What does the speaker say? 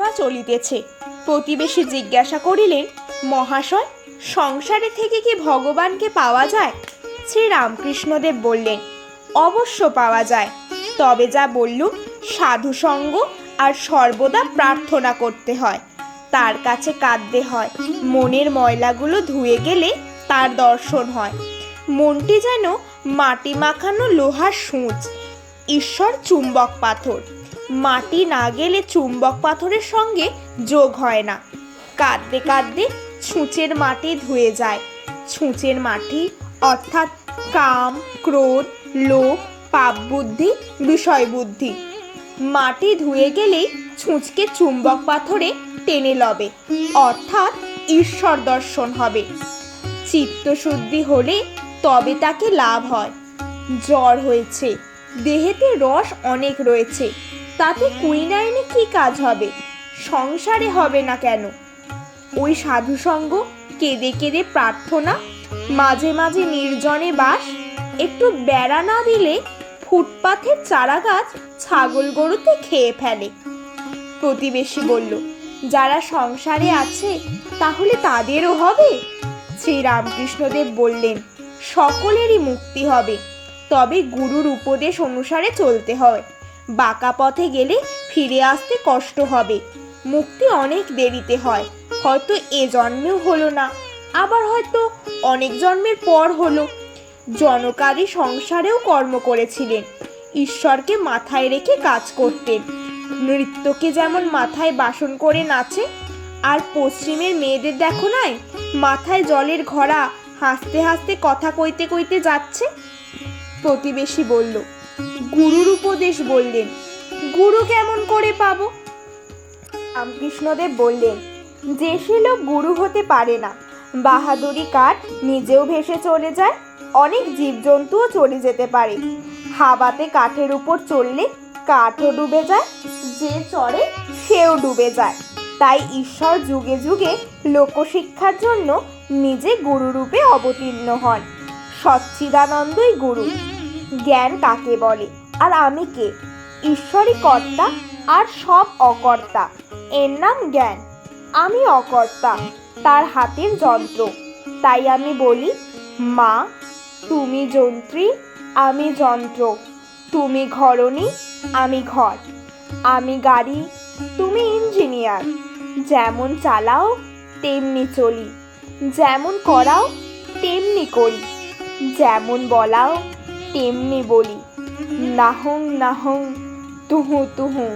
আলোচনা চলিতেছে। প্রতিবেশী জিজ্ঞাসা করিলেন, মহাশয়, সংসারে থেকে কি ভগবানকে পাওয়া যায়? শ্রীরামকৃষ্ণদেব বললেন, অবশ্য পাওয়া যায়, তবে যা বললুম, সাধুসঙ্গ আর সর্বদা প্রার্থনা করতে হয়, তার কাছে কাঁদতে হয়। মনের ময়লাগুলো ধুয়ে গেলে তার দর্শন হয়। মনটি যেন মাটি মাখানো লোহার সূঁচ, ঈশ্বর চুম্বক পাথর। মাটি না গেলে চুম্বক পাথরের সঙ্গে যোগ হয় না। কাঁদতে কাঁদতে ছুঁচের মাটি ধুয়ে যায়। ছুঁচের মাটি অর্থাৎ কাম, ক্রোধ, লোভ, পাপ বুদ্ধি, বিষয় বুদ্ধি। মাটি ধুয়ে গেলেই ছুঁচকে চুম্বক পাথরে টেনে লবে, অর্থাৎ ঈশ্বর দর্শন হবে। চিত্তশুদ্ধি হলে তবে তাকে লাভ হয়। জ্বর হয়েছে, দেহেতে রস অনেক রয়েছে, তাতে কুইনাইনে কি কাজ হবে? সংসারে হবে না কেন? ওই সাধুসঙ্গ, কেঁদে কেঁদে প্রার্থনা, মাঝে মাঝে নির্জনে বাস। একটু বেড়া না দিলে ফুটপাথের চারা গাছ ছাগল গরুতে খেয়ে ফেলে। প্রতিবেশী বলল, যারা সংসারে আছে তাহলে তাদেরও হবে? শ্রীরামকৃষ্ণদেব বললেন, সকলেরই মুক্তি হবে, তবে গুরুর উপদেশ অনুসারে চলতে হয়। বাঁকা পথে গেলে ফিরে আসতে কষ্ট হবে। মুক্তি অনেক দেরিতে হয়, হয়তো এ জন্মেও হলো না, আবার হয়তো অনেক জন্মের পর হলো। জনকাদি সংসারেও কর্ম করেছিলেন, ঈশ্বরকে মাথায় রেখে কাজ করতেন। নৃত্যকে যেমন মাথায় বাসন করে নাচে, আর পশ্চিমের মেয়েদের দেখো নাই, মাথায় জলের ঘড়া, হাসতে হাসতে কথা কইতে কইতে যাচ্ছে। প্রতিবেশী বলল, গুরুর উপদেশ বললেন, গুরু কেমন করে পাবো? রামকৃষ্ণদেব বললেন, যে সে লোক গুরু হতে পারে না, বাহাদুরি কাঠ নিজেও ভেসে চলে যায়, অনেক জীবজন্তুও চলে যেতে পারে। হাওয়াতে কাঠের উপর চললে কাঠও ডুবে যায়, যে চড়ে সেও ডুবে যায়। তাই ঈশ্বর যুগে যুগে লোকশিক্ষার জন্য নিজে গুরুরূপে অবতীর্ণ হন। সচ্চিদানন্দই গুরু। জ্ঞান কাকে বলে, আর আমি কে? ঈশ্বরই কর্তা আর সব অকর্তা, এর নাম জ্ঞান। আমি অকর্তা, তার হাতের যন্ত্র। তাই আমি বলি, মা তুমি যন্ত্রী, আমি যন্ত্র। তুমি ঘরণী, আমি ঘর। আমি গাড়ি, তুমি ইঞ্জিনিয়ার। যেমন চালাও তেমনি চলি, যেমন করাও তেমনি করি, যেমন বলাও তেমনি বলি। নাহং নাহং তুহু তুহু।